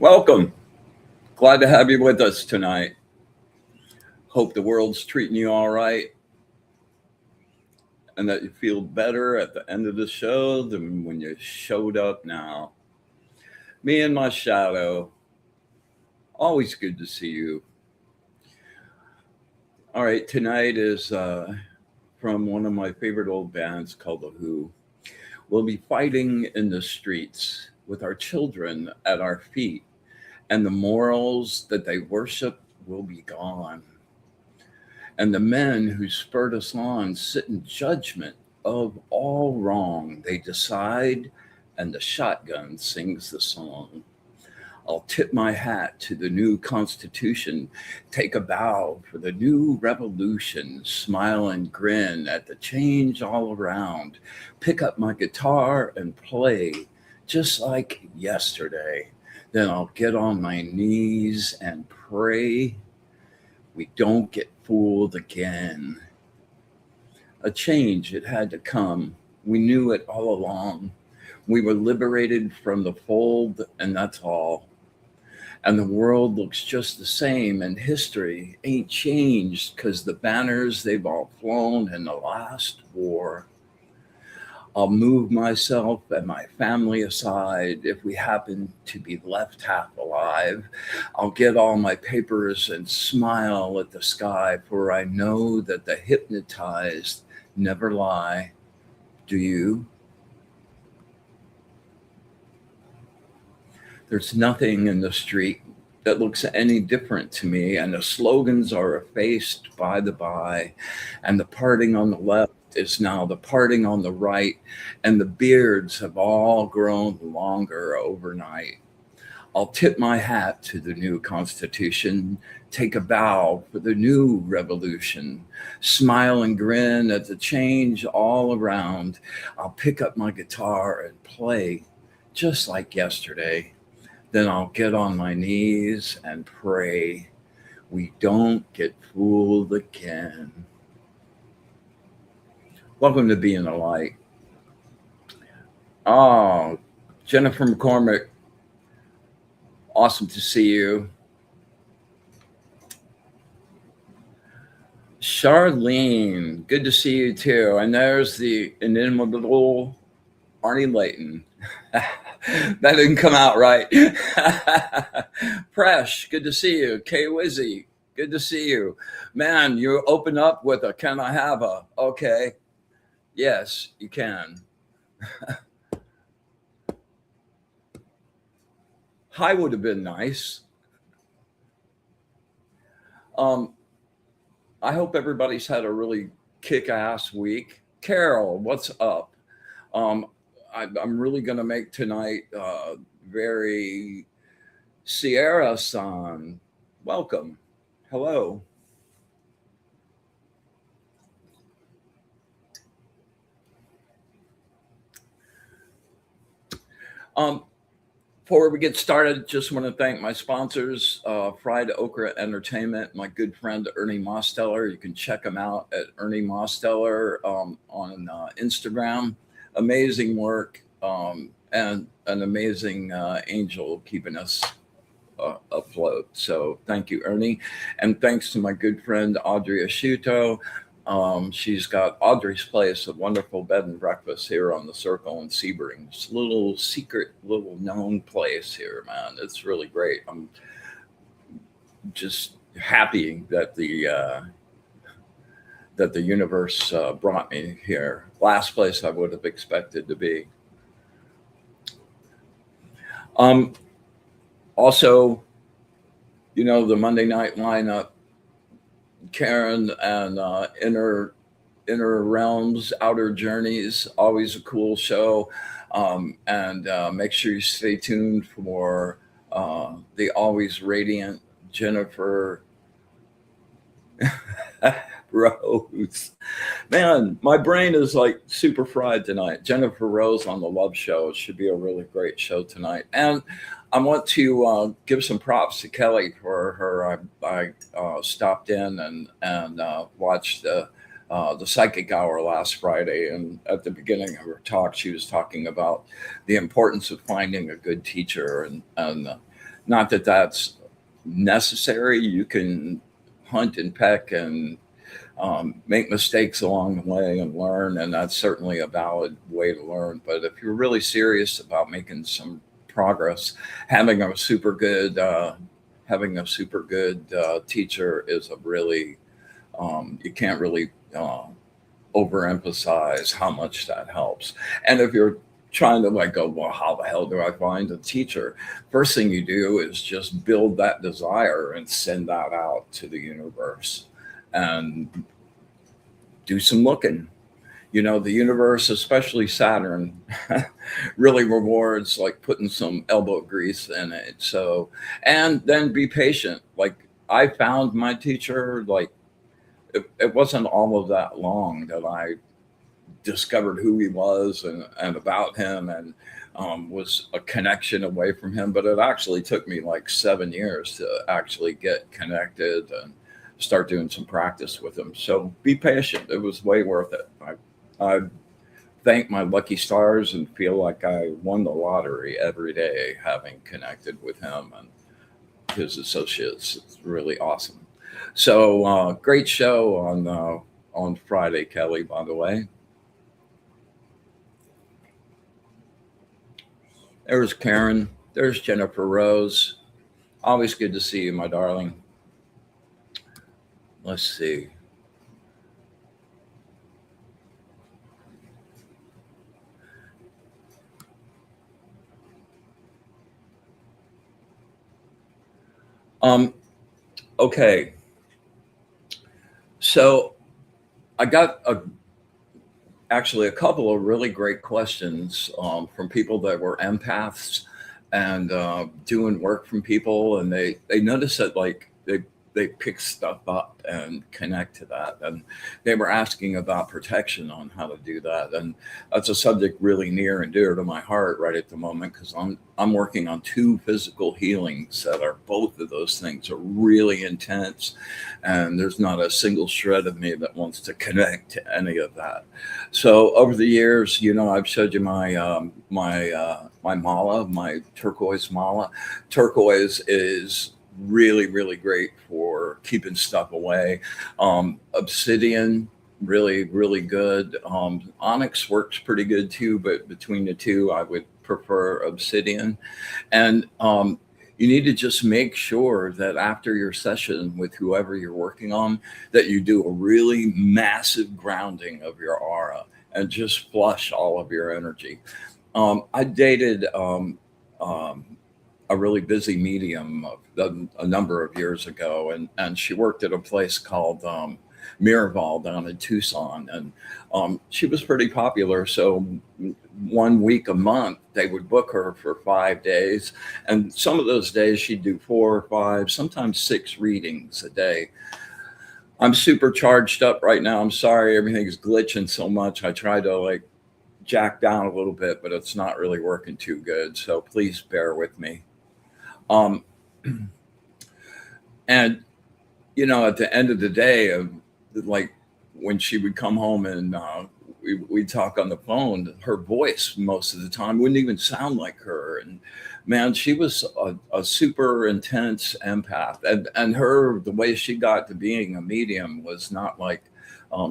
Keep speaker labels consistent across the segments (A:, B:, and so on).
A: Welcome. Glad to have you with us tonight. Hope the world's treating you all right and that you feel better at the end of the show than when you showed up now. Me and my shadow, always good to see you. All right, tonight is from one of my favorite old bands called The Who. We'll be fighting in the streets with our children at our feet, and the morals that they worship will be gone. And the men who spurred us on sit in judgment of all wrong. They decide, and the shotgun sings the song. I'll tip my hat to the new Constitution, take a bow for the new revolution, smile and grin at the change all around, pick up my guitar and play just like yesterday. Then I'll get on my knees and pray we don't get fooled again. A change, it had to come. We knew it all along. We were liberated from the fold, and that's all. And the world looks just the same, and history ain't changed because the banners, they've all flown in the last war. I'll move myself and my family aside if we happen to be left half alive. I'll get all my papers and smile at the sky, for I know that the hypnotized never lie. Do you? There's nothing in the street that looks any different to me, and the slogans are effaced by the by, and the parting on the left is now the parting on the right, and the beards have all grown longer overnight. I'll tip my hat to the new Constitution, take a bow for the new revolution, smile and grin at the change all around. I'll pick up my guitar and play just like yesterday. Then I'll get on my knees and pray we don't get fooled again. Welcome to Being a Light. Oh, Jennifer McCormick, awesome to see you. Charlene, good to see you too. And there's the inimitable Arnie Layton. That didn't come out right. Presh, good to see you. Kay Wizzy, good to see you. Man, you open up with a can I have a? Okay. Yes, you can. Hi would have been nice. I hope everybody's had a really kick-ass week. Carol, what's up? I'm really going to make tonight very Sierra-san. Welcome. Hello. Before we get started, just want to thank my sponsors, Fried Okra Entertainment, my good friend Ernie Mosteller. You can check him out at Ernie Mosteller on Instagram. Amazing work and an amazing angel keeping us afloat. So thank you, Ernie. And thanks to my good friend Audrey Asciutto. She's got Audrey's Place, a wonderful bed and breakfast here on the Circle in Sebring. It's a little secret, little known place here, man. It's really great. I'm just happy that that the universe brought me here. Last place I would have expected to be. Also, the Monday night lineup, Karen and Inner Realms, Outer Journeys, always a cool show. And make sure you stay tuned for the always radiant Jennifer Rose. Man, my brain is like super fried tonight. Jennifer Rose on the Love Show. It should be a really great show tonight. And I want to give some props to Kelly for her. I stopped in and watched the psychic hour last Friday, and at the beginning of her talk, she was talking about the importance of finding a good teacher, and not that that's necessary. You can hunt and peck and make mistakes along the way and learn, and that's certainly a valid way to learn. But if you're really serious about making some progress, having a super good teacher is a really you can't really overemphasize how much that helps. And if you're trying to like go, well, how the hell do I find a teacher? First thing you do is just build that desire and send that out to the universe and do some looking. The universe, especially Saturn, really rewards like putting some elbow grease in it. So, and then be patient. Like I found my teacher, like it wasn't all of that long that I discovered who he was and about him, and was a connection away from him. But it actually took me like 7 years to actually get connected and start doing some practice with him. So be patient. It was way worth it. I thank my lucky stars and feel like I won the lottery every day having connected with him and his associates. It's really awesome. So great show on Friday, Kelly, by the way. There's Karen. There's Jennifer Rose. Always good to see you, my darling. Let's see. Okay. So I got actually a couple of really great questions from people that were empaths and doing work from people, and they noticed that like they pick stuff up and connect to that, and they were asking about protection on how to do that, and that's a subject really near and dear to my heart right at the moment, because I'm working on 2 physical healings that are, both of those things are really intense, and there's not a single shred of me that wants to connect to any of that. So over the years, I've showed you my mala, my turquoise mala. Turquoise is really, really great for keeping stuff away. Obsidian, really, really good. Onyx works pretty good too, but between the two, I would prefer obsidian. And you need to just make sure that after your session with whoever you're working on, that you do a really massive grounding of your aura and just flush all of your energy. I dated a really busy medium a number of years ago, and she worked at a place called Miraval down in Tucson, and she was pretty popular. So 1 week a month they would book her for 5 days, and some of those days she'd do 4 or 5, sometimes 6 readings a day. I'm super charged up right now. I'm sorry, everything's glitching so much. I try to like jack down a little bit, but it's not really working too good. So please bear with me. Um, and at the end of the day, like when she would come home and we'd talk on the phone, her voice most of the time wouldn't even sound like her. And man, she was a super intense empath, and the way she got to being a medium was not like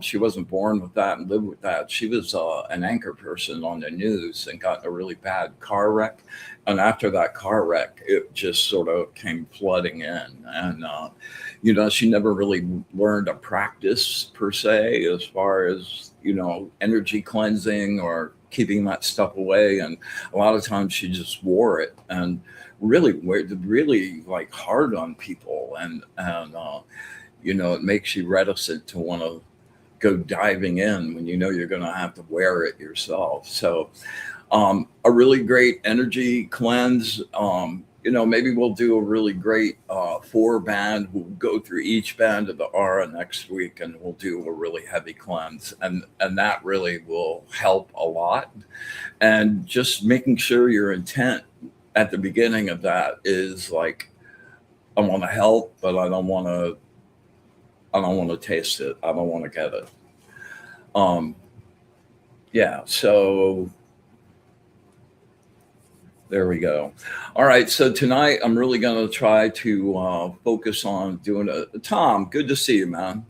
A: She wasn't born with that and lived with that. She was an anchor person on the news and got in a really bad car wreck. And after that car wreck, it just sort of came flooding in. And, she never really learned a practice per se as far as, energy cleansing or keeping that stuff away. And a lot of times she just wore it and really like hard on people. It makes you reticent to want to go diving in when you're going to have to wear it yourself. So, a really great energy cleanse. Maybe we'll do a really great 4-band. We'll go through each band of the aura next week, and we'll do a really heavy cleanse, and that really will help a lot. And just making sure your intent at the beginning of that is like, I want to help, but I don't want to taste it. I don't want to get it. Yeah. So there we go. All right. So tonight I'm really going to try to focus on doing Tom, good to see you, man.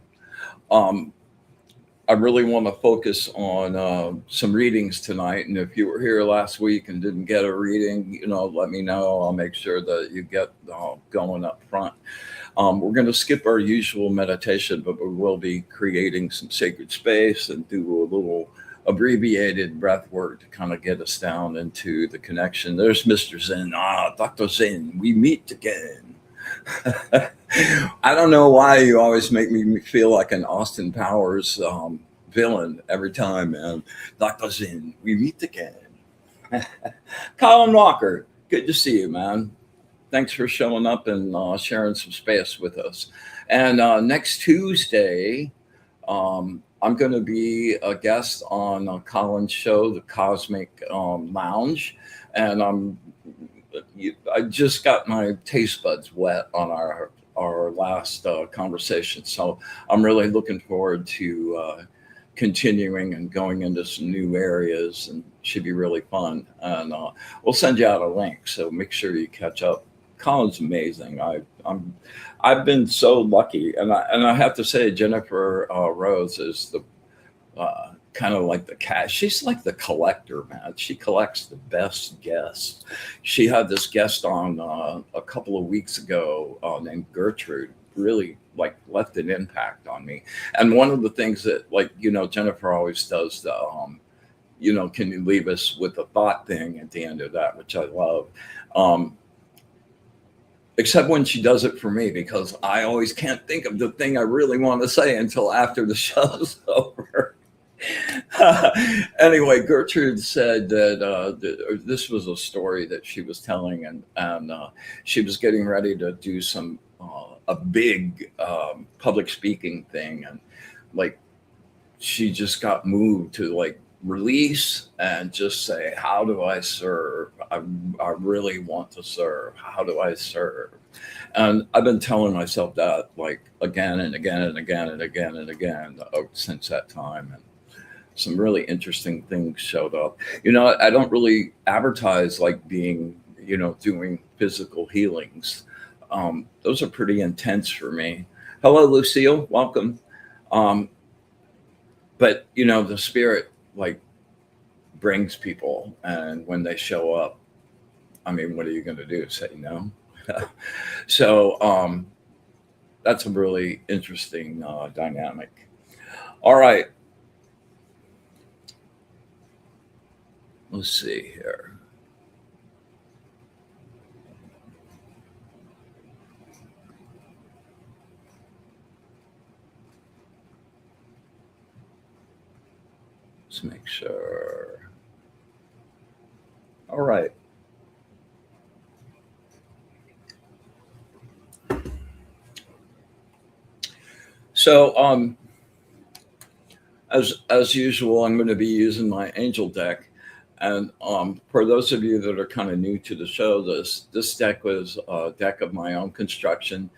A: I really want to focus on some readings tonight. And if you were here last week and didn't get a reading, let me know. I'll make sure that you get going up front. We're going to skip our usual meditation, but we will be creating some sacred space and do a little abbreviated breath work to kind of get us down into the connection. There's Mr. Zen. Dr. Zen, we meet again. I don't know why you always make me feel like an Austin Powers villain every time, man. Dr. Zen, we meet again. Colin Walker, good to see you, man. Thanks for showing up and sharing some space with us. And next Tuesday, I'm going to be a guest on Colin's show, The Cosmic Lounge. And I just got my taste buds wet on our last conversation. So I'm really looking forward to continuing and going into some new areas, and should be really fun. And we'll send you out a link, so make sure you catch up. Colin's amazing. I've been so lucky, and I have to say, Jennifer Rose is the kind of like the cat. She's like the collector, man. She collects the best guests. She had this guest on a couple of weeks ago named Gertrude. Really like left an impact on me. And one of the things that, like, Jennifer always does the can you leave us with a thought thing at the end of that, which I love. Except when she does it for me, because I always can't think of the thing I really want to say until after the show's over. Anyway, Gertrude said that this was a story that she was telling, and she was getting ready to do a big public speaking thing, and like she just got moved to like release and just say, how do I serve? I really want to serve. How do I serve? And I've been telling myself that like again and again and again and again and again since that time. And some really interesting things showed up. I don't really advertise like being, doing physical healings. Those are pretty intense for me. Hello, Lucille. Welcome. But, the spirit like brings people, and when they show up, I mean, what are you going to do? Say no? So that's a really interesting dynamic. All right. Let's see here. Let's make sure. All right. So as usual, I'm going to be using my angel deck. And for those of you that are kind of new to the show, this deck was a deck of my own construction.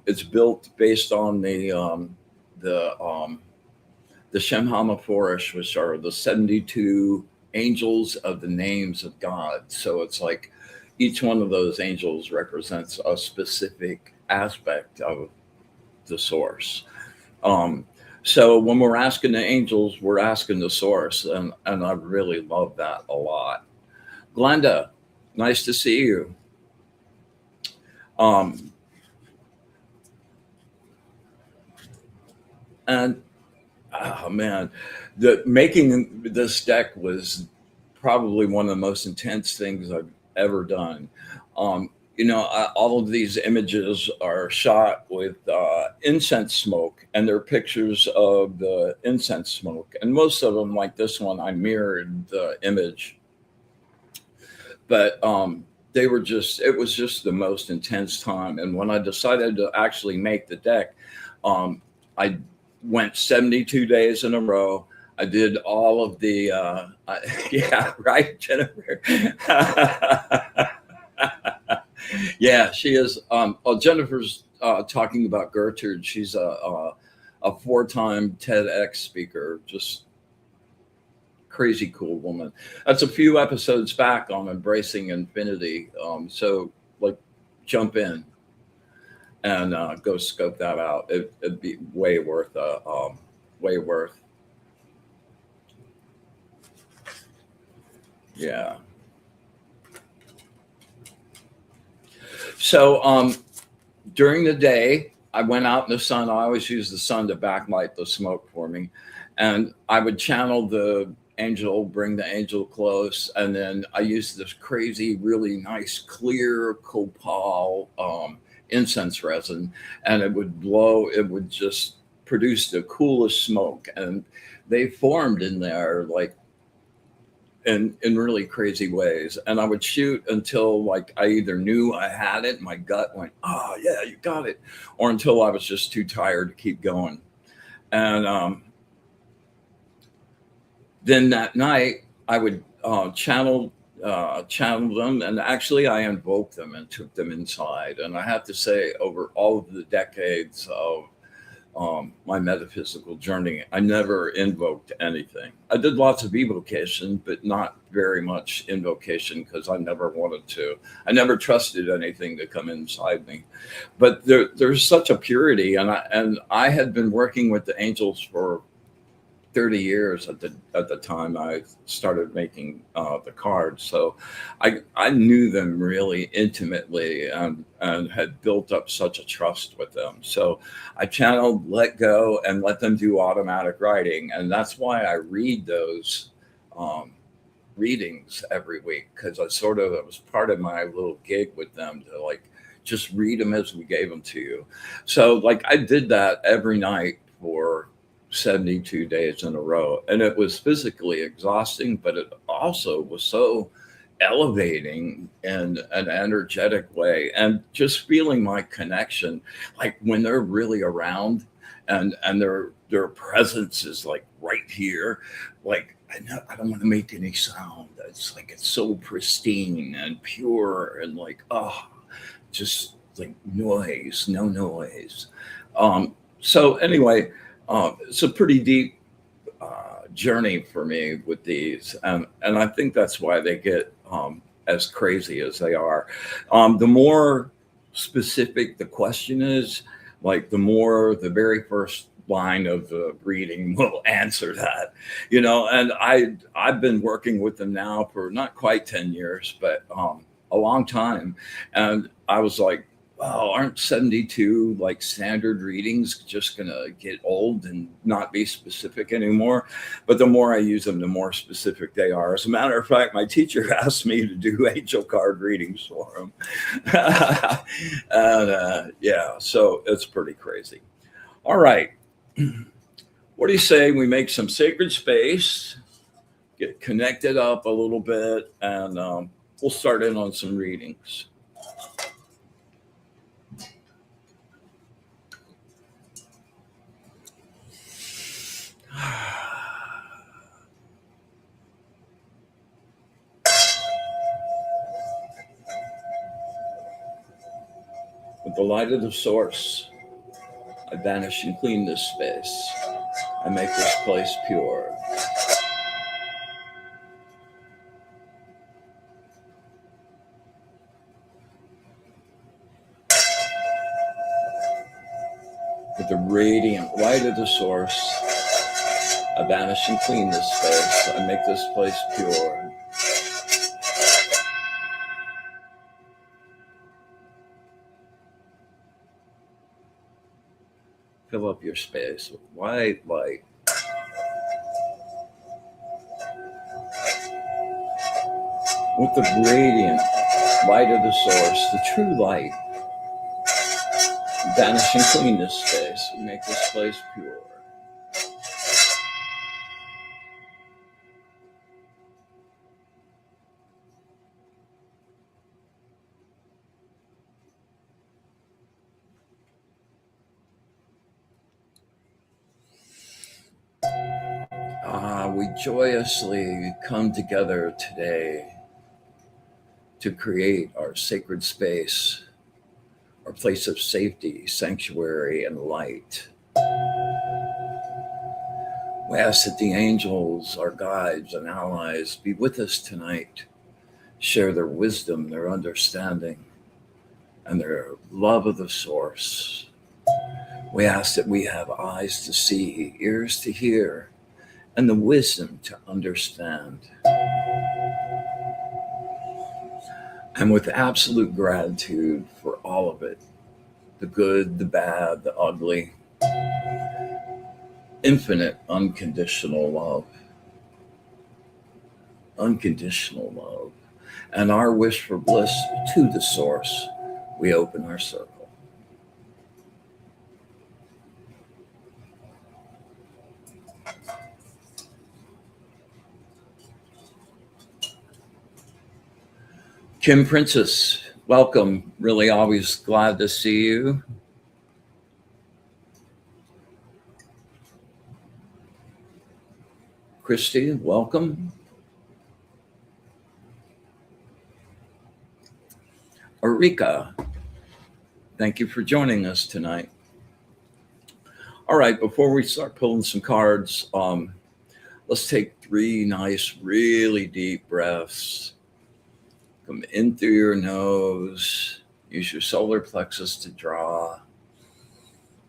A: It's built based on the Shem HaMephorash, which are the 72 angels of the names of God. So it's like each one of those angels represents a specific aspect of the source. So when we're asking the angels, we're asking the source, and I really love that a lot. Glenda, nice to see you. Um, and oh man, the making this deck was probably one of the most intense things I've ever done. Um, all of these images are shot with incense smoke, and they're pictures of the incense smoke. And most of them, like this one, I mirrored the image, but it was just the most intense time. And when I decided to actually make the deck, um, I went 72 days in a row. I did all of the, yeah, right, Jennifer. Yeah, she is. Well, Jennifer's talking about Gertrude. She's a four-time TEDx speaker, just crazy cool woman. That's a few episodes back on embracing infinity. So like, jump in and go scope that out. It'd be way worth way worth. Yeah. So during the day, I went out in the sun. I always use the sun to backlight the smoke for me, and I would channel the angel, bring the angel close, and then I used this crazy, really nice, clear copal incense resin, and it would blow. It would just produce the coolest smoke, and they formed in there like in really crazy ways. And I would shoot until like I either knew I had it, my gut went, "Oh yeah, you got it," or until I was just too tired to keep going. And then that night I would channel them, and actually I invoked them and took them inside. And I have to say, over all of the decades of my metaphysical journey, I never invoked anything. I did lots of evocation, but not very much invocation because I never wanted to. I never trusted anything to come inside me. But there's such a purity, and I had been working with the angels for 30 years at the time I started making the cards. So I knew them really intimately, and had built up such a trust with them. So I channeled, let go, and let them do automatic writing. And that's why I read those um, readings every week, because it was part of my little gig with them to like just read them as we gave them to you. So like I did that every night for 72 days in a row, and it was physically exhausting, but it also was so elevating in an energetic way, and just feeling my connection, like when they're really around, and their presence is like right here, like I don't want to make any sound. It's like it's so pristine and pure, and like, oh, just like noise, no noise. So anyway, it's a pretty deep journey for me with these, and I think that's why they get as crazy as they are. The more specific the question is, like the very first line of the reading will answer that, And I've been working with them now for not quite 10 years, but a long time, and I was like, wow, aren't 72 like standard readings just gonna get old and not be specific anymore? But the more I use them, the more specific they are. As a matter of fact, my teacher asked me to do angel card readings for him. And yeah, so it's pretty crazy. All right. What do you say we make some sacred space, get connected up a little bit, and we'll start in on some readings. With the light of the source, I banish and clean this space. I make this place pure. With the radiant light of the source, I vanish and clean this space. I make this place pure. Fill up your space with white light. With the radiant light of the source, the true light, vanish and clean this space. We make this place pure. We joyously come together today to create our sacred space, our place of safety, sanctuary, and light. We ask that the angels, our guides and allies, be with us tonight, share their wisdom, their understanding, and their love of the source. We ask that we have eyes to see, ears to hear, and the wisdom to understand. And with absolute gratitude for all of it, the good, the bad, the ugly, infinite unconditional love, and our wish for bliss to the source, we open our circle. Kim Princess, welcome. Really always glad to see you. Christy, welcome. Erika, thank you for joining us tonight. All right, before we start pulling some cards, let's take 3 nice, really deep breaths. Come in through your nose, use your solar plexus to draw,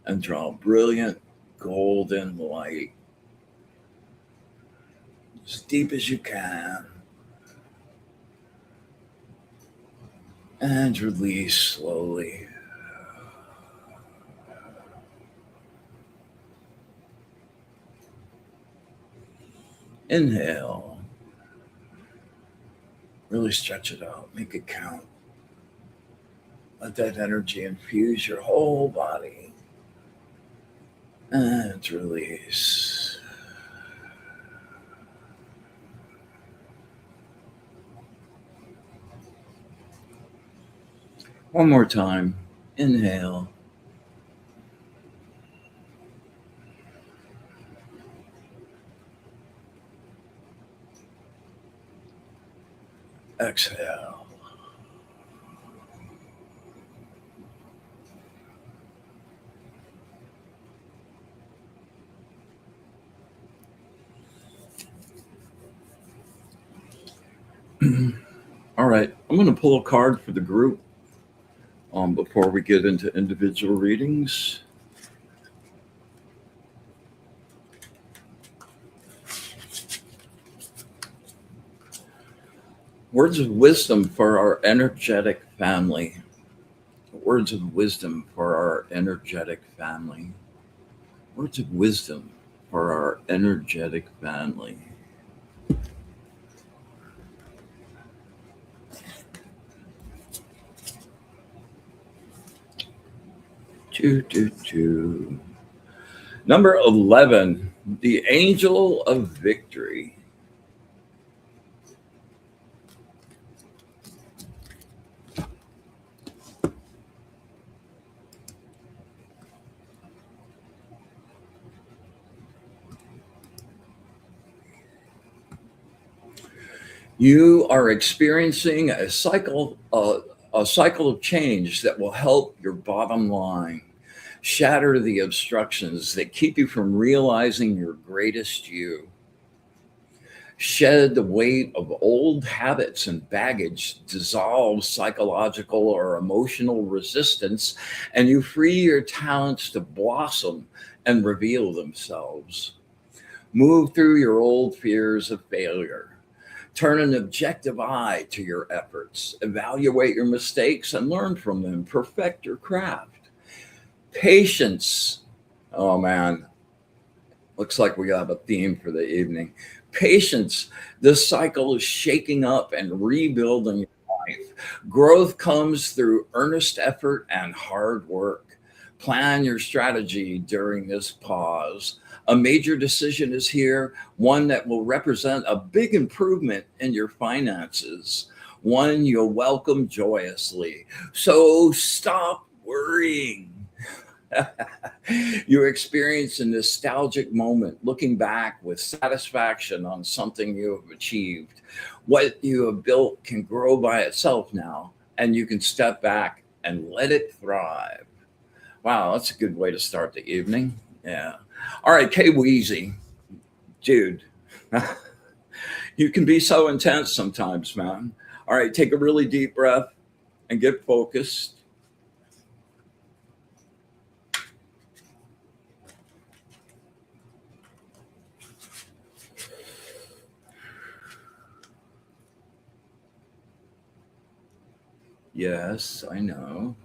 A: and draw brilliant golden light as deep as you can. And release slowly. Inhale. Really stretch it out. Make it count. Let that energy infuse your whole body. And release. One more time. Inhale. Exhale. All right, I'm going to pull a card for the group before we get into individual readings. Words of wisdom for our energetic family. Words of wisdom for our energetic family. Words of wisdom for our energetic family. Number 11, the angel of victory. You are experiencing a cycle of change that will help your bottom line, shatter the obstructions that keep you from realizing your greatest you. Shed the weight of old habits and baggage, dissolve psychological or emotional resistance, and you free your talents to blossom and reveal themselves. Move through your old fears of failure. Turn an objective eye to your efforts. Evaluate your mistakes and learn from them. Perfect your craft. Patience. Oh man, looks like we have a theme for the evening. Patience. This cycle is shaking up and rebuilding your life. Growth comes through earnest effort and hard work. Plan your strategy during this pause. A major decision is here, one that will represent a big improvement in your finances, one you'll welcome joyously. So stop worrying. You experience a nostalgic moment, looking back with satisfaction on something you have achieved. What you have built can grow by itself now, and you can step back and let it thrive. Wow, that's a good way to start the evening. Yeah. All right, K Weezy, dude, you can be so intense sometimes, man. All right, take a really deep breath and get focused. Yes, I know.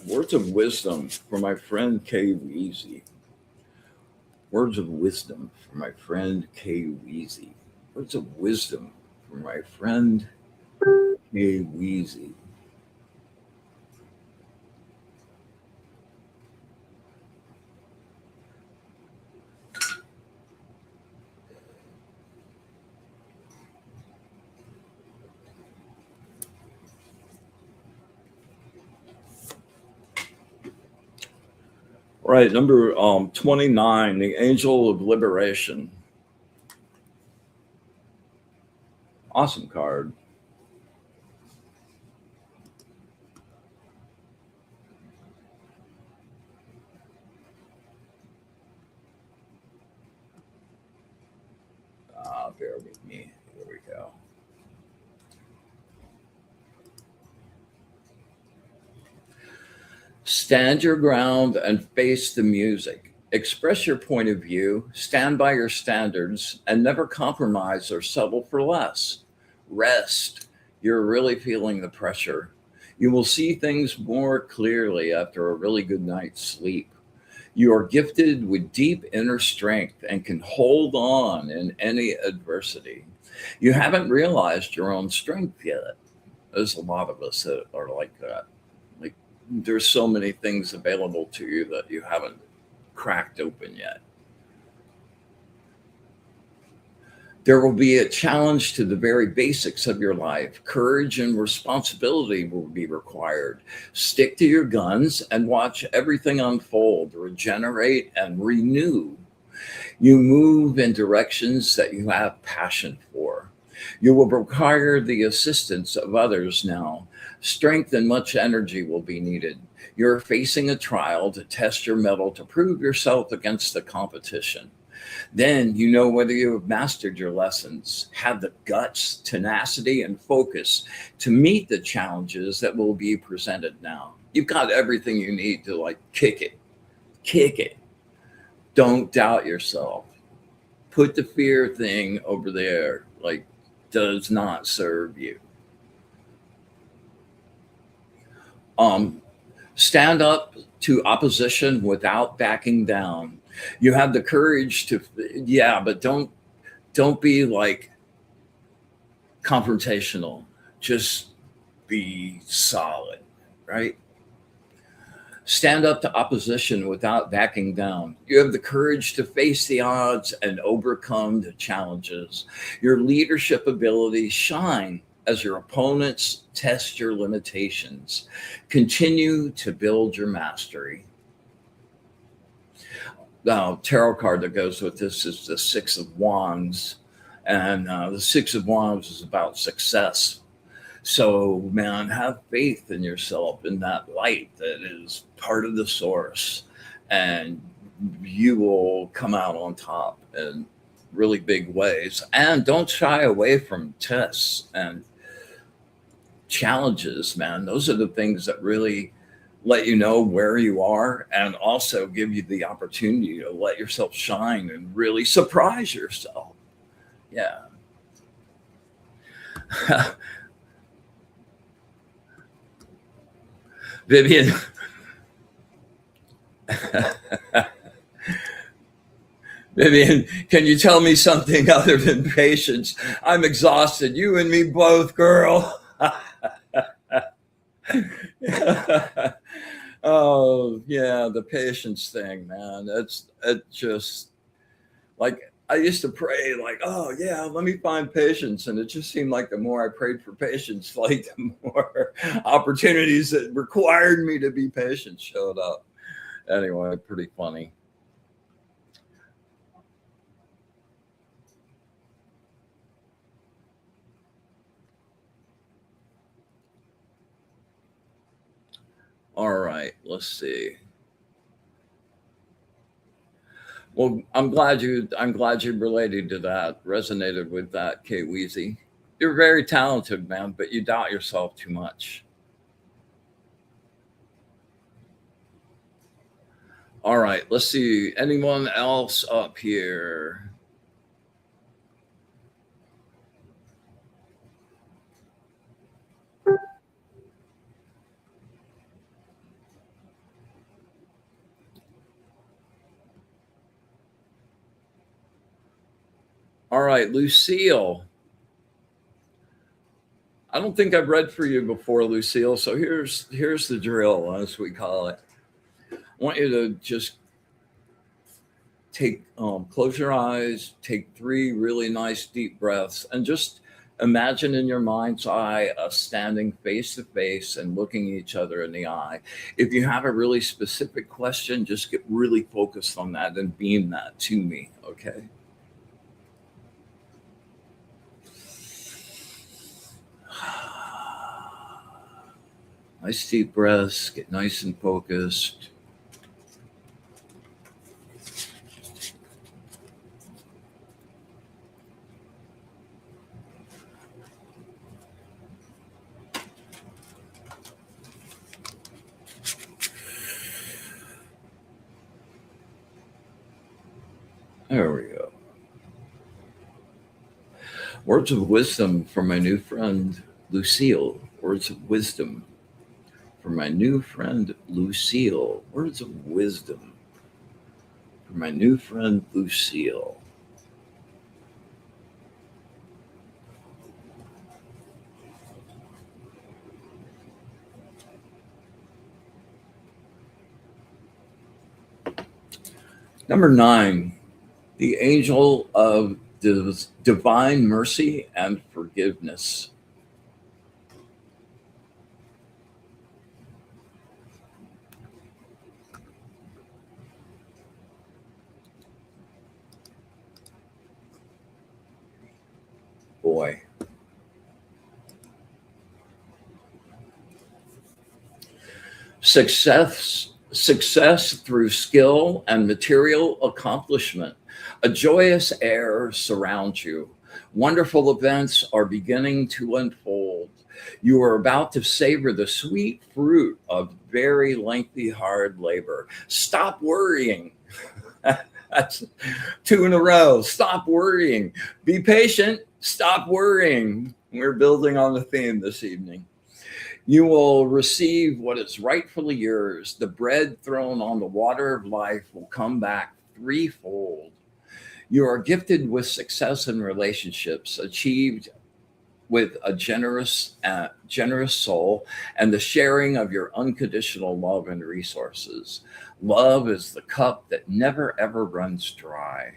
A: Words of wisdom for my friend K Weezy. Words of wisdom for my friend K Weezy. Words of wisdom for my friend K Weezy. All right, number 29, the Angel of Liberation. Awesome card. Bear with me. Here we go. Stand your ground and face the music. Express your point of view, stand by your standards, and never compromise or settle for less. Rest. You're really feeling the pressure. You will see things more clearly after a really good night's sleep. You are gifted with deep inner strength and can hold on in any adversity. You haven't realized your own strength yet. There's a lot of us that are like that. Like there's so many things available to you that you haven't cracked open yet. There will be a challenge to the very basics of your life. Courage and responsibility will be required. Stick to your guns and watch everything unfold, regenerate and renew. You move in directions that you have passion for. You will require the assistance of others now. Strength and much energy will be needed. You're facing a trial to test your mettle to prove yourself against the competition. Then you know whether you have mastered your lessons, have the guts, tenacity, and focus to meet the challenges that will be presented now. You've got everything you need to like kick it. Kick it. Don't doubt yourself. Put the fear thing over there, like, does not serve you. Um, Stand up to opposition without backing down. You have the courage to, yeah, but don't be like confrontational. Just be solid, right? Stand up to opposition without backing down. You have the courage to face the odds and overcome the challenges. Your leadership abilities shine as your opponents test your limitations. Continue to build your mastery. The tarot card that goes with this is the Six of Wands. And the Six of Wands is about success. So, man, have faith in yourself, in that light that is part of the source, and you will come out on top in really big ways. And don't shy away from tests and challenges, man. Those are the things that really let you know where you are and also give you the opportunity to let yourself shine and really surprise yourself. Yeah. Vivian, Vivian, can you tell me something other than patience? I'm exhausted. You and me both, girl. Oh, yeah, the patience thing, man. It just like I used to pray, like, oh yeah, let me find patience, and it just seemed like the more I prayed for patience, like the more opportunities that required me to be patient showed up. Anyway, pretty funny. All right, let's see. Well, I'm glad you related to that, resonated with that, Kate Weezy. You're very talented, man, but you doubt yourself too much. All right, let's see. Anyone else up here? All right, Lucille. I don't think I've read for you before, Lucille. So here's the drill, as we call it. I want you to just take close your eyes, take three really nice deep breaths, and just imagine in your mind's eye us standing face to face and looking each other in the eye. If you have a really specific question, just get really focused on that and beam that to me. Okay. Nice deep breaths, get nice and focused. There we go. Words of wisdom from my new friend, Lucille. Words of wisdom from my new friend, Lucille. Words of wisdom from my new friend, Lucille. Number 9, the angel of divine mercy and forgiveness. Boy. Success through skill and material accomplishment. A joyous air surrounds you. Wonderful events are beginning to unfold. You are about to savor the sweet fruit of very lengthy, hard labor. Stop worrying. That's 2 in a row. Stop worrying. Be patient. Stop worrying. We're building on the theme this evening. You will receive what is rightfully yours. The bread thrown on the water of life will come back threefold. You are gifted with success in relationships, achieved with a generous soul, and the sharing of your unconditional love and resources. Love is the cup that never ever runs dry.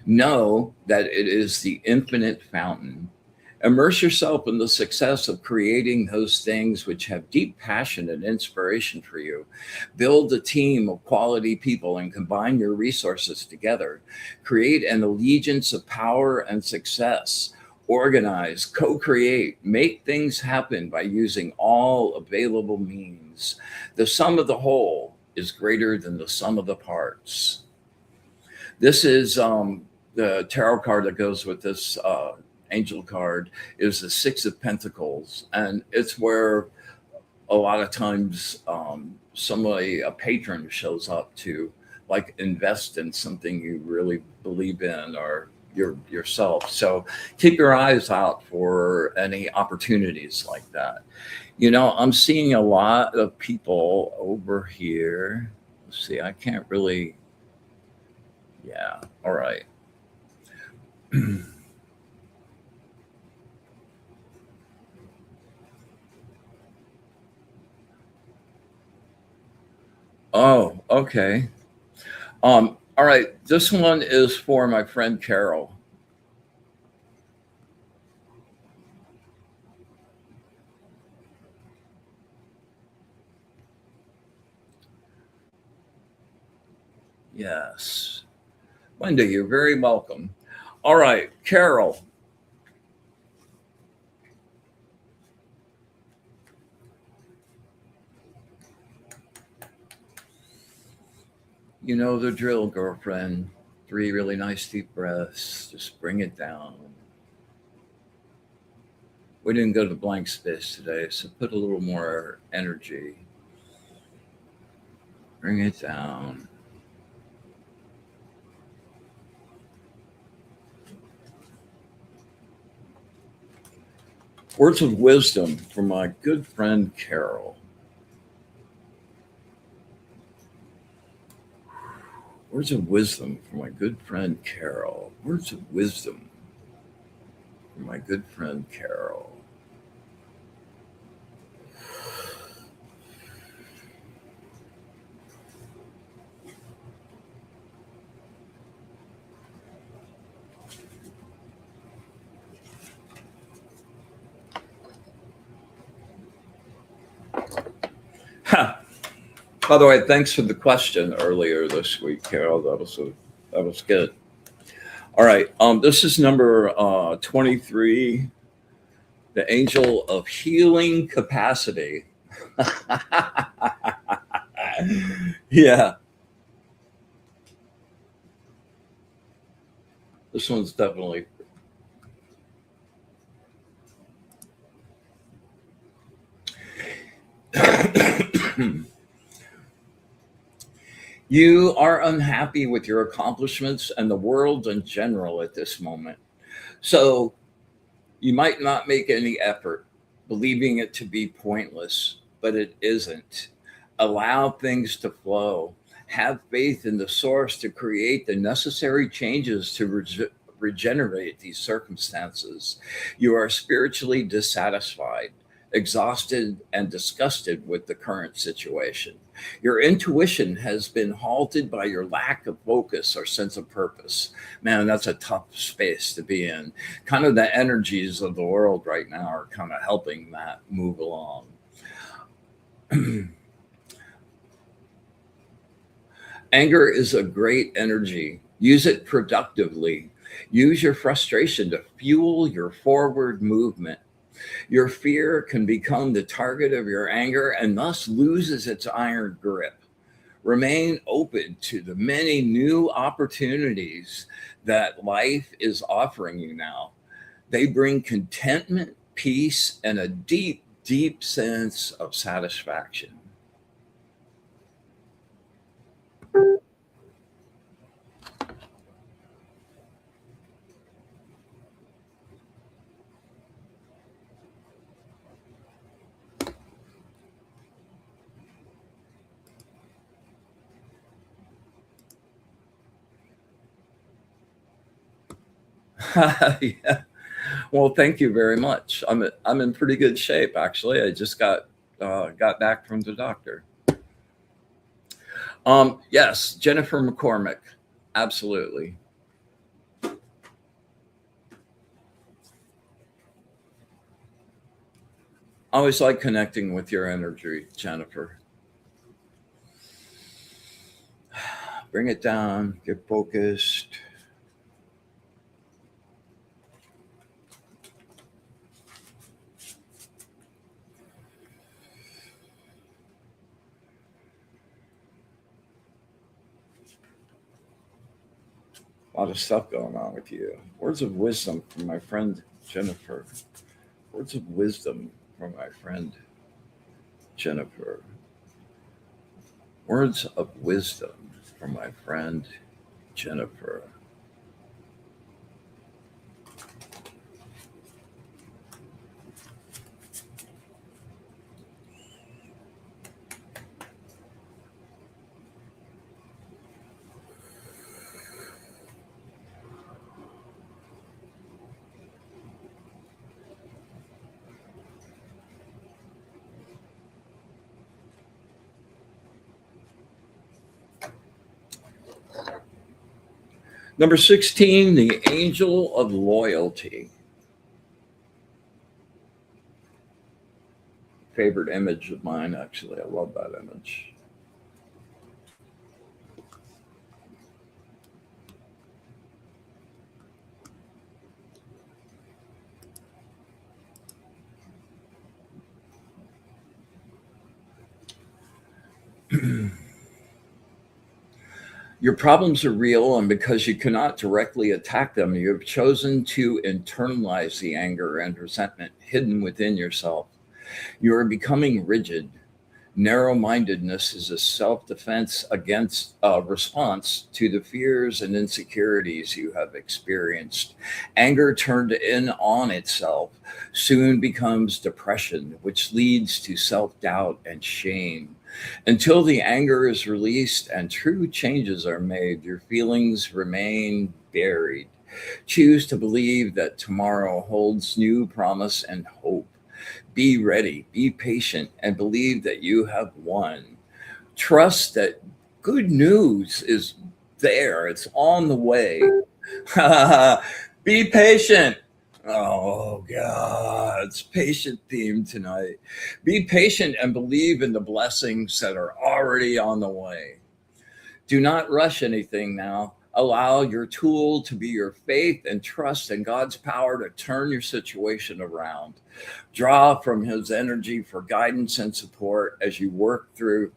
A: Know that it is the infinite fountain. Immerse yourself in the success of creating those things which have deep passion and inspiration for you. Build a team of quality people and combine your resources together. Create an allegiance of power and success. Organize, co create, make things happen by using all available means. The sum of the whole is greater than the sum of the parts. This is the tarot card that goes with this angel card is the Six of Pentacles, and it's where a lot of times somebody, a patron, shows up to like invest in something you really believe in or yourself. So keep your eyes out for any opportunities like that. You know, I'm seeing a lot of people over here. Let's see, I can't really. Yeah, all right. Oh, okay. All right. This one is for my friend Carol. Yes. Monday, you're very welcome. All right, Carol, you know the drill, girlfriend. Three really nice deep breaths. Just bring it down. We didn't go to blank space today, so put a little more energy. Bring it down. Words of wisdom from my good friend Carol. Words of wisdom from my good friend Carol. Words of wisdom from my good friend Carol. Ha! By the way, thanks for the question earlier this week, Carol. That was good. All right. This is number 23, the angel of healing capacity. Yeah, this one's definitely. You are unhappy with your accomplishments and the world in general at this moment. So you might not make any effort, believing it to be pointless, but it isn't. Allow things to flow. Have faith in the source to create the necessary changes to regenerate these circumstances. You are spiritually dissatisfied, exhausted, and disgusted with the current situation. Your intuition has been halted by your lack of focus or sense of purpose. Man, that's a tough space to be in. Kind of the energies of the world right now are kind of helping that move along. Anger is a great energy. Use it productively. Use your frustration to fuel your forward movement. Your fear can become the target of your anger and thus loses its iron grip. Remain open to the many new opportunities that life is offering you now. They bring contentment, peace, and a deep, deep sense of satisfaction. Yeah. Well, thank you very much. I'm in pretty good shape actually. I just got back from the doctor. Yes, Jennifer McCormick, absolutely. Always like connecting with your energy, Jennifer. Bring it down, get focused. A lot of stuff going on with you. Words of wisdom from my friend Jennifer. Words of wisdom from my friend Jennifer. Words of wisdom from my friend Jennifer. Number 16, the angel of loyalty. Favorite image of mine, actually. I love that image. Your problems are real, and because you cannot directly attack them, you have chosen to internalize the anger and resentment hidden within yourself. You are becoming rigid. Narrow mindedness is a self defense against a response to the fears and insecurities you have experienced. Anger turned in on itself soon becomes depression, which leads to self doubt and shame. Until the anger is released and true changes are made, your feelings remain buried. Choose to believe that tomorrow holds new promise and hope. Be ready, be patient, and believe that you have won. Trust that good news is there, it's on the way. Be patient. Oh, God, it's patient theme tonight. Be patient and believe in the blessings that are already on the way. Do not rush anything now. Allow your tool to be your faith and trust in God's power to turn your situation around. Draw from His energy for guidance and support as you work through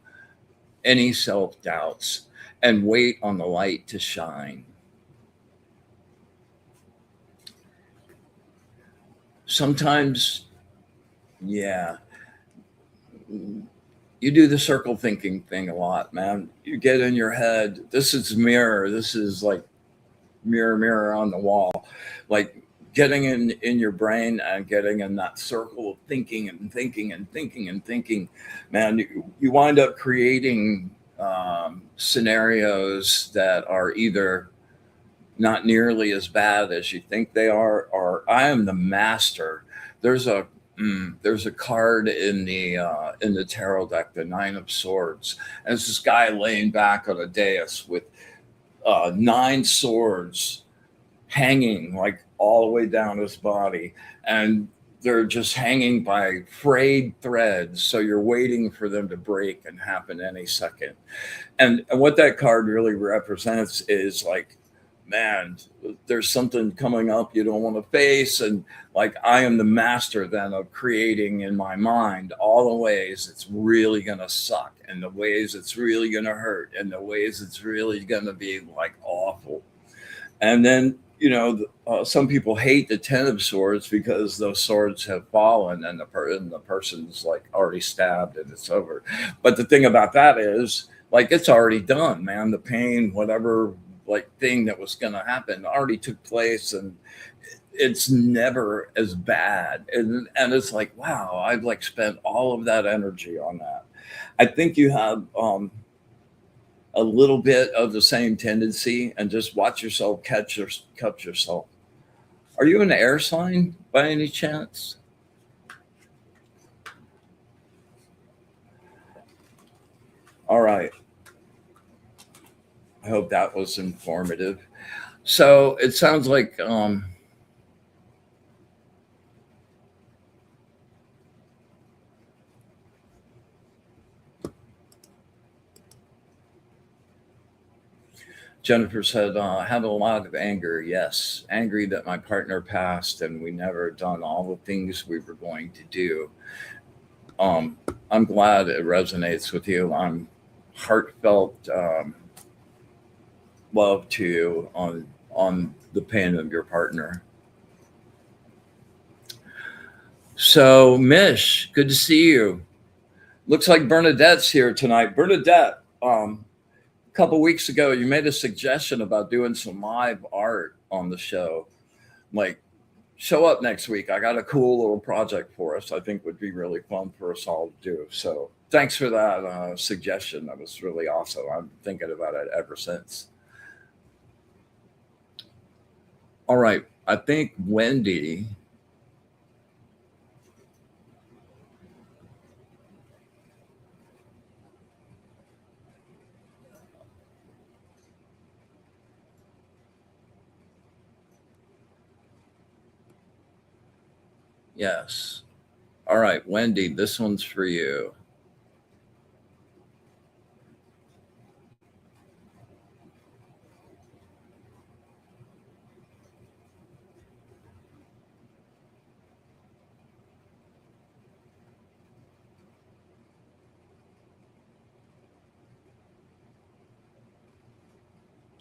A: any self doubts and wait on the light to shine. Sometimes, yeah, you do the circle thinking thing a lot, man. You get in your head, this is mirror, this is like mirror, mirror on the wall, like getting in your brain and getting in that circle of thinking and thinking and thinking and thinking, man, you wind up creating scenarios that are either not nearly as bad as you think they are, or I am the master. There's a there's a card in the tarot deck, the Nine of Swords, and it's this guy laying back on a dais with nine swords hanging like all the way down his body, and they're just hanging by frayed threads. So you're waiting for them to break and happen any second. And what that card really represents is like, man, there's something coming up you don't want to face. And like, I am the master then of creating in my mind all the ways it's really going to suck, and the ways it's really going to hurt, and the ways it's really going to be like awful. And then, some people hate the Ten of Swords because those swords have fallen and and the person's like already stabbed and it's over. But the thing about that is, like, it's already done, man. The pain, whatever, like, thing that was going to happen already took place, and it's never as bad. And it's like, wow, I've like spent all of that energy on that. I think you have a little bit of the same tendency, and just watch yourself catch yourself. Are you an air sign by any chance? All right. I hope that was informative. So it sounds like Jennifer said, I have a lot of anger. Yes, angry that my partner passed and we never done all the things we were going to do. Um, I'm glad it resonates with you. I'm heartfelt love to you on the pain of your partner. So, Mish, good to see you. Looks like Bernadette's here tonight. Bernadette, a couple weeks ago, you made a suggestion about doing some live art on the show. Like, show up next week. I got a cool little project for us. I think would be really fun for us all to do. So, thanks for that suggestion. That was really awesome. I'm thinking about it ever since. All right. I think Wendy. Yes. All right, Wendy, this one's for you.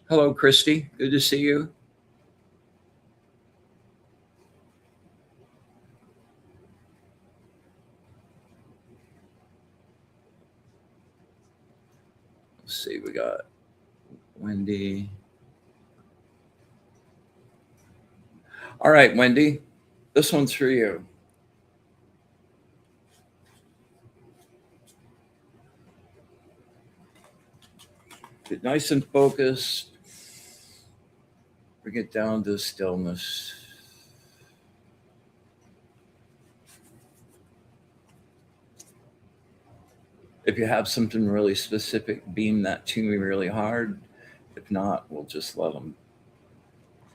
A: Hello, Christy. Good to see you. Let's see, we got Wendy. All right, Wendy, this one's for you. Get nice and focused. Bring it down to stillness. If you have something really specific, beam that to me really hard. If not, we'll just let them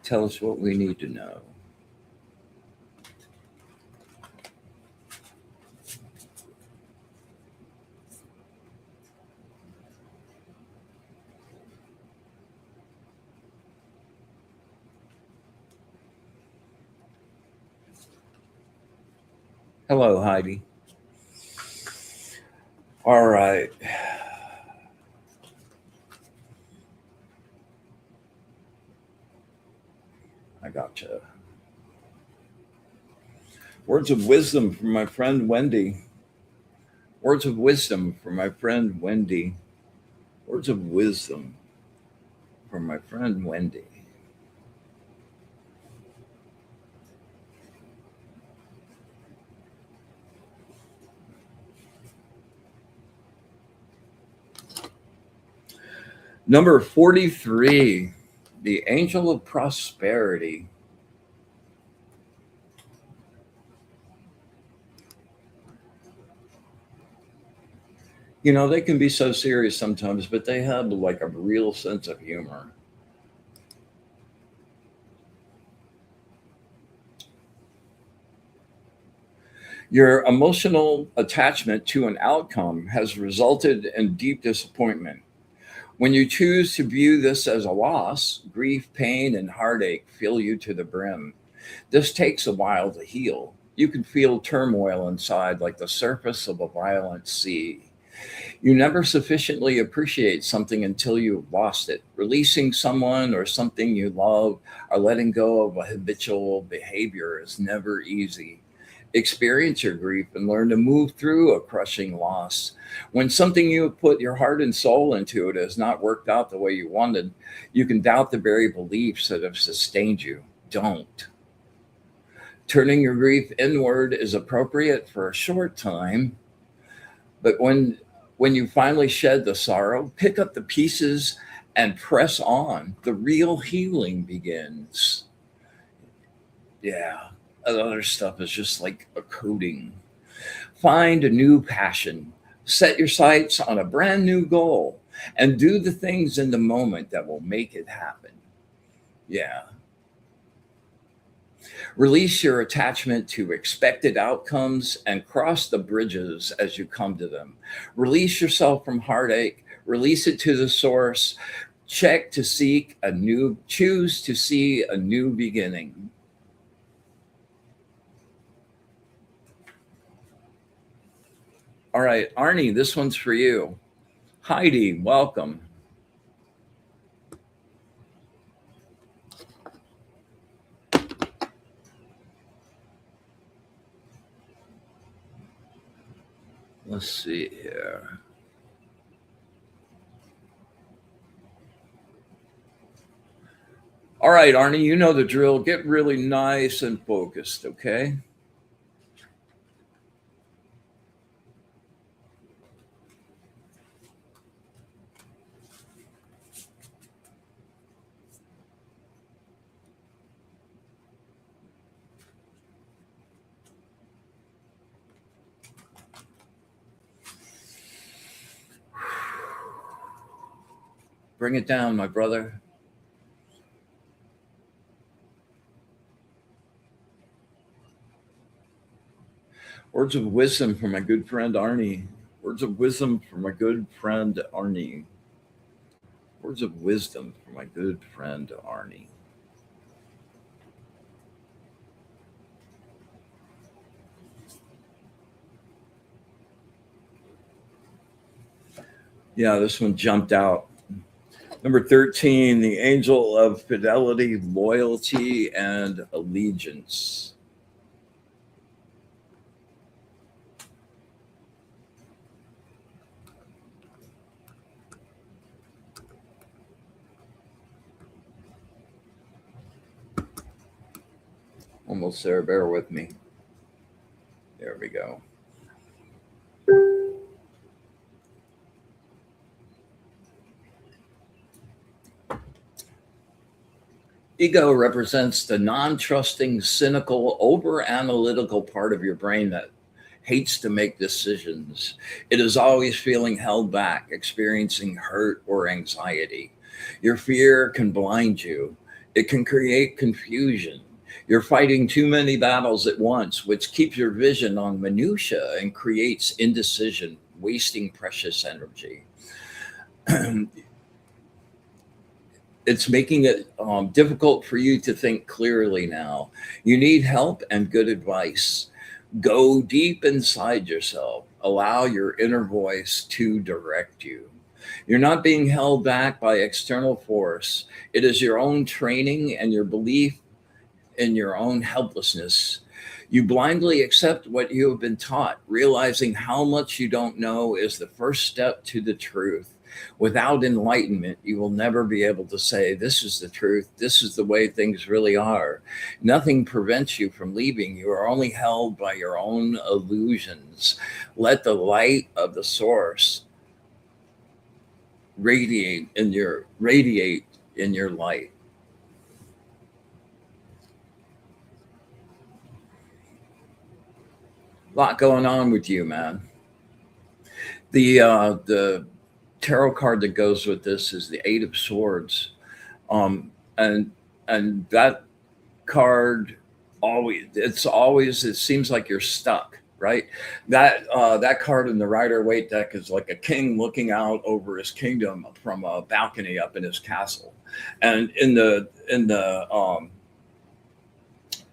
A: tell us what we need to know. Hello, Heidi. All right. I gotcha. Words of wisdom from my friend Wendy. Words of wisdom from my friend Wendy. Words of wisdom from my friend Wendy. Number 43, the angel of prosperity. You know, they can be so serious sometimes, but they have like a real sense of humor. Your emotional attachment to an outcome has resulted in deep disappointment. When you choose to view this as a loss, grief, pain, and heartache fill you to the brim. This takes a while to heal. You can feel turmoil inside like the surface of a violent sea. You never sufficiently appreciate something until you've lost it. Releasing someone or something you love or letting go of a habitual behavior is never easy. Experience your grief and learn to move through a crushing loss. When something you have put your heart and soul into it has not worked out the way you wanted, you can doubt the very beliefs that have sustained you. Don't. Turning your grief inward is appropriate for a short time, but when you finally shed the sorrow, pick up the pieces and press on. The real healing begins. Yeah. Other stuff is just like a coating. Find a new passion. Set your sights on a brand new goal and do the things in the moment that will make it happen. Yeah. Release your attachment to expected outcomes and cross the bridges as you come to them. Release yourself from heartache, release it to the source. Check to seek a new, choose to see a new beginning. All right, Arnie, this one's for you. Heidi, welcome. Let's see here. All right, Arnie, you know the drill. Get really nice and focused, okay? Bring it down, my brother. Words of wisdom from my good friend Arnie. Words of wisdom from my good friend Arnie. Words of wisdom from my good friend Arnie. Yeah, this one jumped out. Number 13, the angel of fidelity, loyalty, and allegiance. Almost there, bear with me. There we go. Ego represents the non trusting, cynical, over analytical part of your brain that hates to make decisions. It is always feeling held back, experiencing hurt or anxiety. Your fear can blind you, it can create confusion. You're fighting too many battles at once, which keeps your vision on minutia and creates indecision, wasting precious energy. It's making it difficult for you to think clearly now. You need help and good advice. Go deep inside yourself. Allow your inner voice to direct you. You're not being held back by external force. It is your own training and your belief in your own helplessness. You blindly accept what you have been taught, realizing how much you don't know is the first step to the truth. Without enlightenment, you will never be able to say, this is the truth. This is the way things really are. Nothing prevents you from leaving. You are only held by your own illusions. Let the light of the source radiate in your light. A lot going on with you, man. The tarot card that goes with this is the Eight of Swords, um, and that card always it seems like you're stuck, right? That card in the Rider Waite deck is like a king looking out over his kingdom from a balcony up in his castle, and in the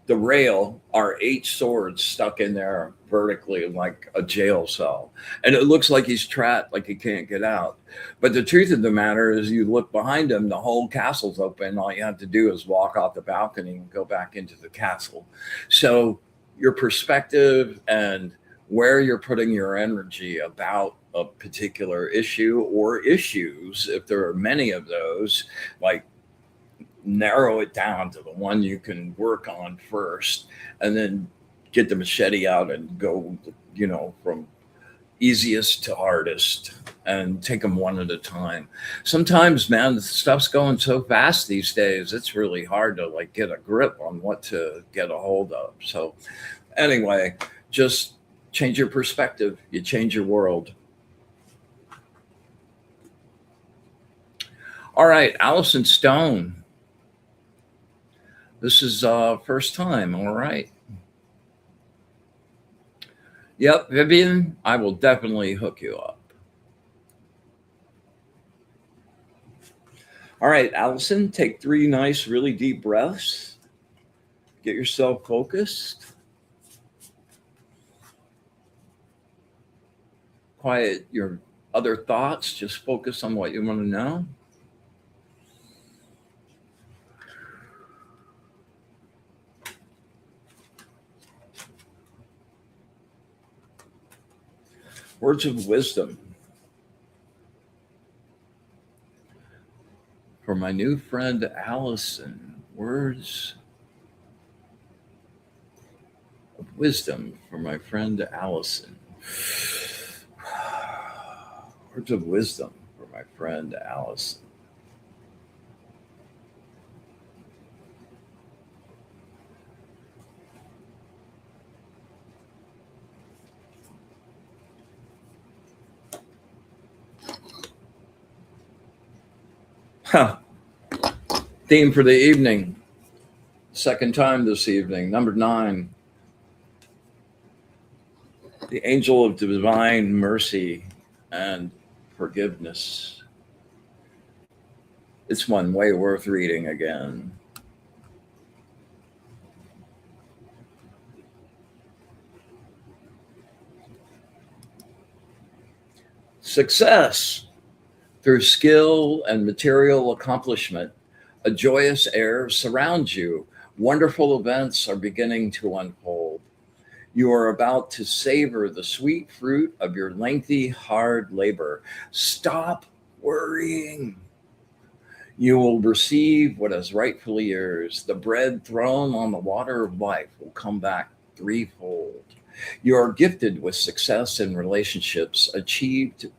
A: rail are eight swords stuck in there vertically like a jail cell. And it looks like he's trapped, like he can't get out. But the truth of the matter is, you look behind him, the whole castle's open. All you have to do is walk off the balcony and go back into the castle. So, your perspective and where you're putting your energy about a particular issue or issues, if there are many of those, like narrow it down to the one you can work on first, and then get the machete out and go, from easiest to hardest, and take them one at a time. Sometimes, man, stuff's going so fast these days, it's really hard to like get a grip on what to get a hold of. So anyway, just change your perspective, you change your world. All right, Allison Stone. This is first time. All right. Yep, Vivian, I will definitely hook you up. All right, Allison, take 3 nice, really deep breaths. Get yourself focused. Quiet your other thoughts. Just focus on what you want to know. Words of wisdom for my new friend Allison. Words of wisdom for my friend Allison. Words of wisdom for my friend Allison. Huh. Theme for the evening. Second time this evening. Number 9. The angel of divine mercy and forgiveness. It's one way worth reading again. Success. Through skill and material accomplishment, a joyous air surrounds you. Wonderful events are beginning to unfold. You are about to savor the sweet fruit of your lengthy, hard labor. Stop worrying. You will receive what is rightfully yours. The bread thrown on the water of life will come back threefold. You are gifted with success in relationships achieved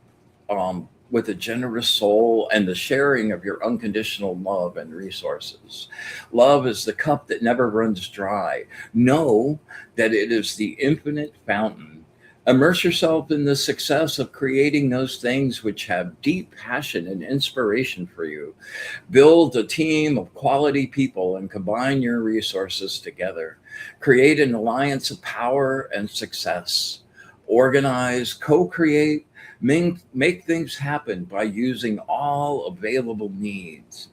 A: with a generous soul and the sharing of your unconditional love and resources. Love is the cup that never runs dry. Know that it is the infinite fountain. Immerse yourself in the success of creating those things which have deep passion and inspiration for you. Build a team of quality people and combine your resources together. Create an alliance of power and success. Organize, co-create, make things happen by using all available needs.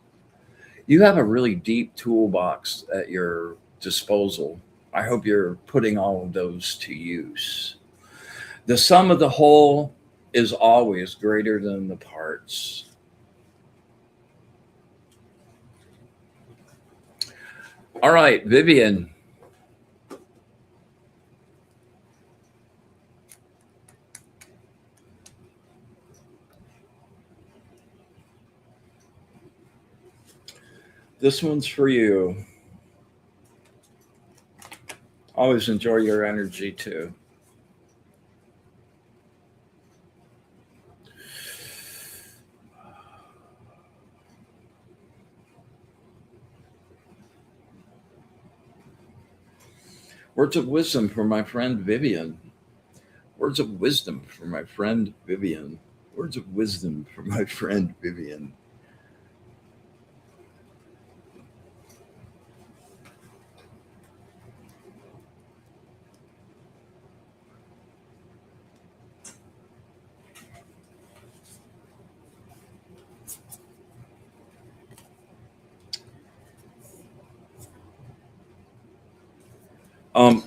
A: You have a really deep toolbox at your disposal. I hope you're putting all of those to use. The sum of the whole is always greater than the parts. All right, Vivian. This one's for you. Always enjoy your energy too. Words of wisdom for my friend Vivian. Words of wisdom for my friend Vivian. Words of wisdom for my friend Vivian.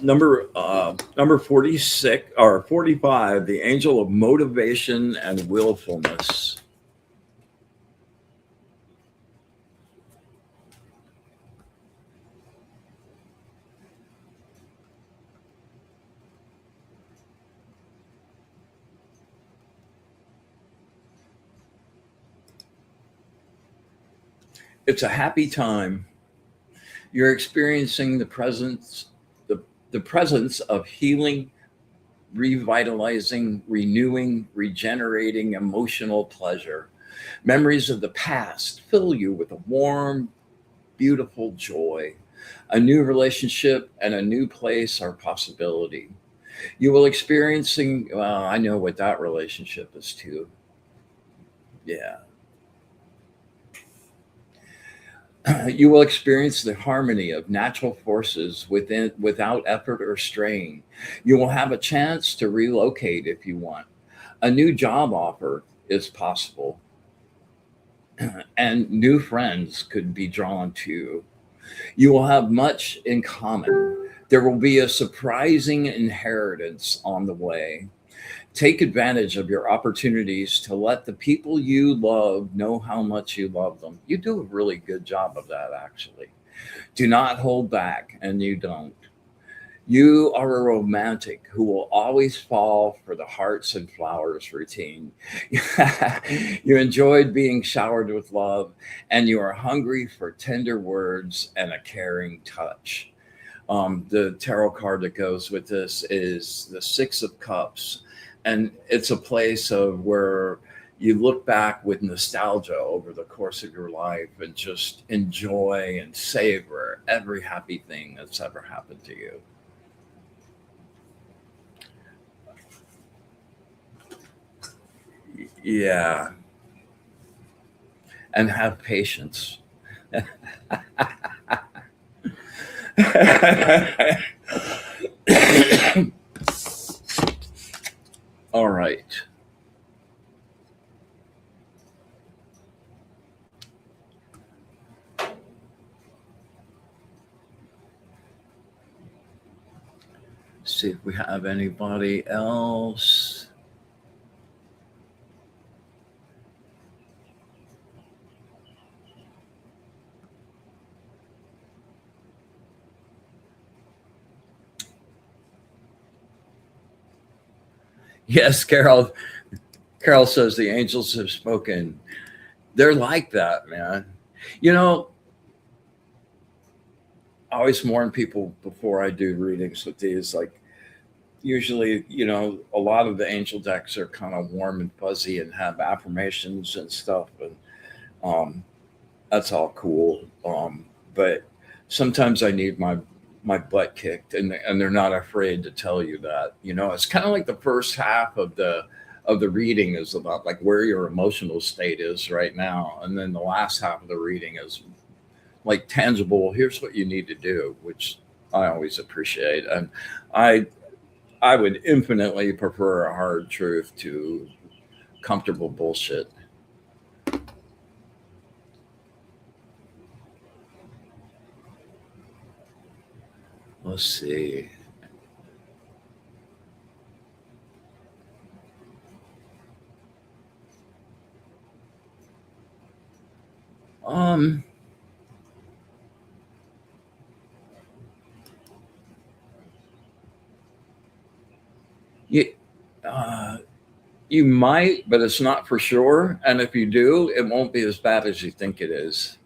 A: Number 46 or 45, the angel of motivation and willfulness. It's a happy time. You're experiencing the presence of healing, revitalizing, renewing, regenerating emotional pleasure. Memories of the past fill you with a warm, beautiful joy. A new relationship and a new place are possibility. You will experiencing, well, I know what that relationship is too. Yeah. You will experience the harmony of natural forces without effort or strain. You will have a chance to relocate if you want. A new job offer is possible, and new friends could be drawn to you. You will have much in common. There will be a surprising inheritance on the way. Take advantage of your opportunities to let the people you love know how much you love them. You do a really good job of that, actually. Do not hold back, and you don't. You are a romantic who will always fall for the hearts and flowers routine. You enjoyed being showered with love, and you are hungry for tender words and a caring touch. The tarot card that goes with this is the Six of Cups, and it's a place of where you look back with nostalgia over the course of your life and just enjoy and savor every happy thing that's ever happened to you. Yeah, and have patience. All right. See if we have anybody else. Yes, Carol. Carol says the angels have spoken. They're like that, man. You know, I always warn people before I do readings with these. Like, usually, a lot of the angel decks are kind of warm and fuzzy and have affirmations and stuff, and um, that's all cool. But sometimes I need my butt kicked, and they're not afraid to tell you that. It's kind of like the first half of the reading is about like where your emotional state is right now, and then the last half of the reading is like tangible. Here's what you need to do, which I always appreciate, and I I would infinitely prefer a hard truth to comfortable bullshit. Let's see. Um, you, uh, you might, but it's not for sure. And if you do, it won't be as bad as you think it is.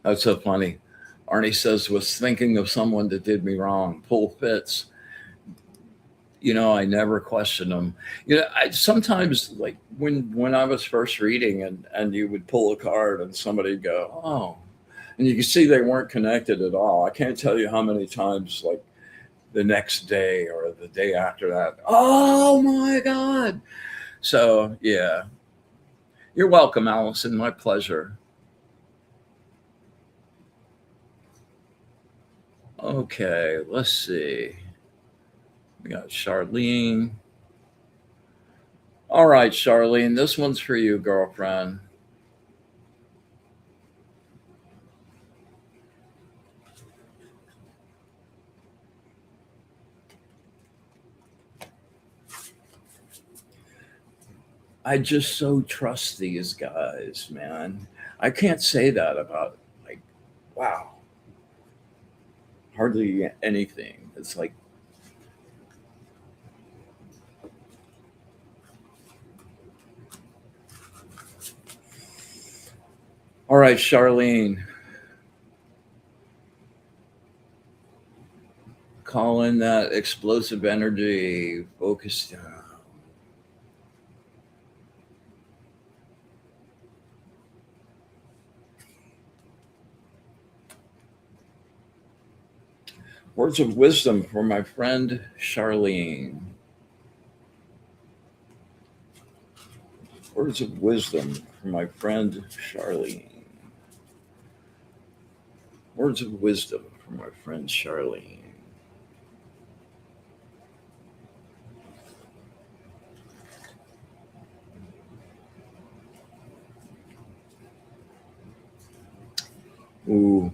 A: That's so funny. Arnie says, was thinking of someone that did me wrong. Pull fits. I never question them. I sometimes like when I was first reading and you would pull a card and somebody'd go, oh, and you can see they weren't connected at all. I can't tell you how many times like the next day or the day after that. Oh my God. So yeah. You're welcome, Allison. My pleasure. Okay, let's see. We got Charlene. All right, Charlene, this one's for you, girlfriend. I just so trust these guys, man. I can't say that about like, wow, hardly anything. It's like, all right, Charlene, call in that explosive energy, focus down. Words of wisdom for my friend Charlene. Words of wisdom for my friend Charlene. Words of wisdom for my friend Charlene. Ooh,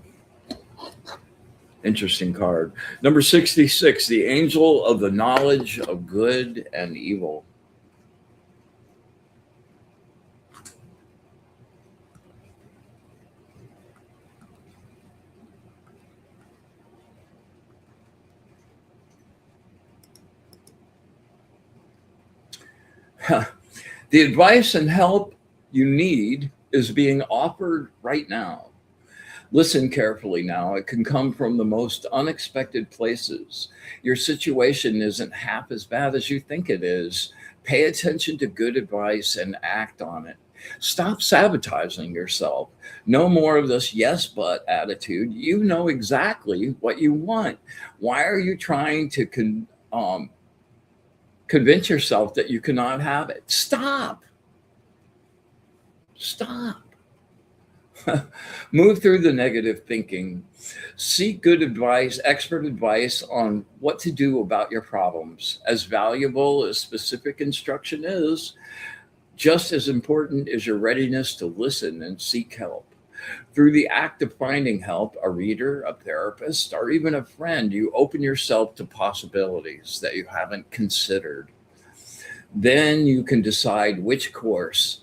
A: Interesting card. Number 66, the angel of the knowledge of good and evil. The advice and help you need is being offered right now. Listen carefully now. It can come from the most unexpected places. Your situation isn't half as bad as you think it is. Pay attention to good advice and act on it. Stop sabotaging yourself. No more of this yes, but attitude. You know exactly what you want. Why are you trying to convince yourself that you cannot have it? Stop. Stop. Move through the negative thinking. Seek good advice, expert advice on what to do about your problems. As valuable as specific instruction is, just as important is your readiness to listen and seek help. Through the act of finding help, a reader, a therapist, or even a friend, you open yourself to possibilities that you haven't considered. Then you can decide which course,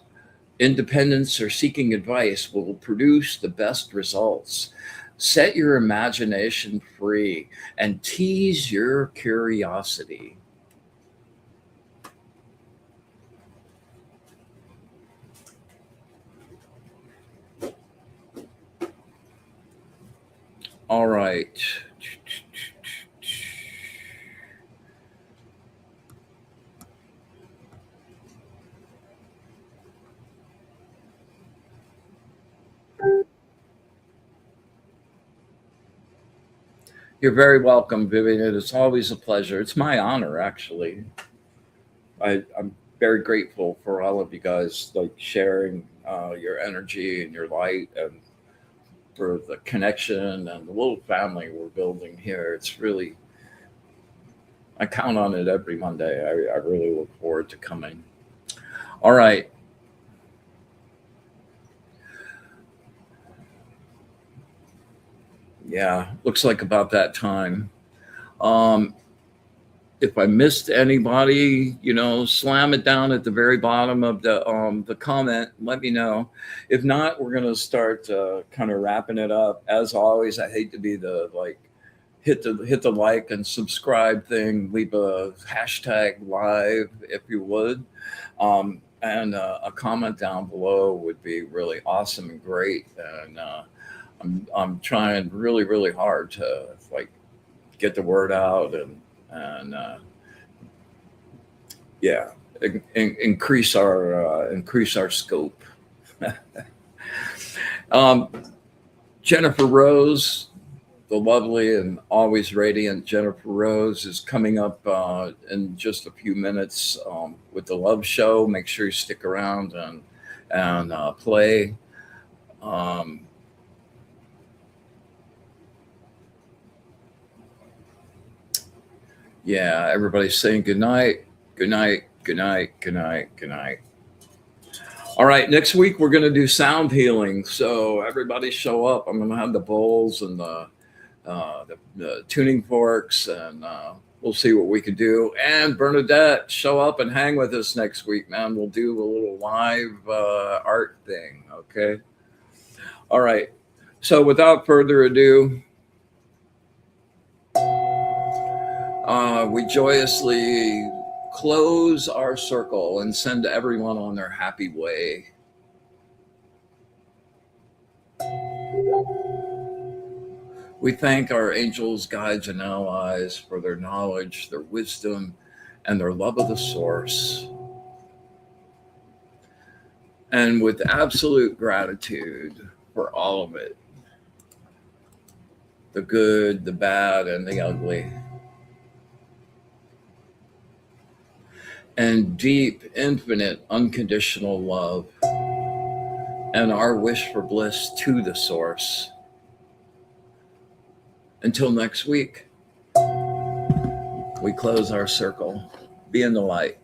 A: independence or seeking advice, will produce the best results. Set your imagination free and tease your curiosity. All right. You're very welcome, Vivian. It's always a pleasure. It's my honor, actually. I'm very grateful for all of you guys, like sharing your energy and your light, and for the connection and the little family we're building here. It's really, I count on it every Monday. I really look forward to coming. All right. Yeah, looks like about that time. Um, if I missed anybody, slam it down at the very bottom of the comment. Let me know. If not, we're gonna start kind of wrapping it up. As always, I hate to be the like hit the like and subscribe thing. Leave a hashtag live if you would, and a comment down below would be really awesome and great. And I'm trying really really hard to like get the word out and yeah, increase our scope. um, Jennifer Rose, the lovely and always radiant Jennifer Rose, is coming up in just a few minutes with the Love Show. Make sure you stick around and play. Um, yeah, everybody's saying good night, good night, good night, good night, good night. All right, next week we're going to do sound healing. So everybody show up. I'm going to have the bowls and the tuning forks, and we'll see what we can do. And Bernadette, show up and hang with us next week, man. We'll do a little live art thing, okay? All right. So without further ado, we joyously close our circle and send everyone on their happy way. We thank our angels, guides, and allies for their knowledge, their wisdom, and their love of the source. And with absolute gratitude for all of it, the good, the bad, and the ugly. And deep, infinite, unconditional love, and our wish for bliss to the source. Until next week, we close our circle. Be in the light.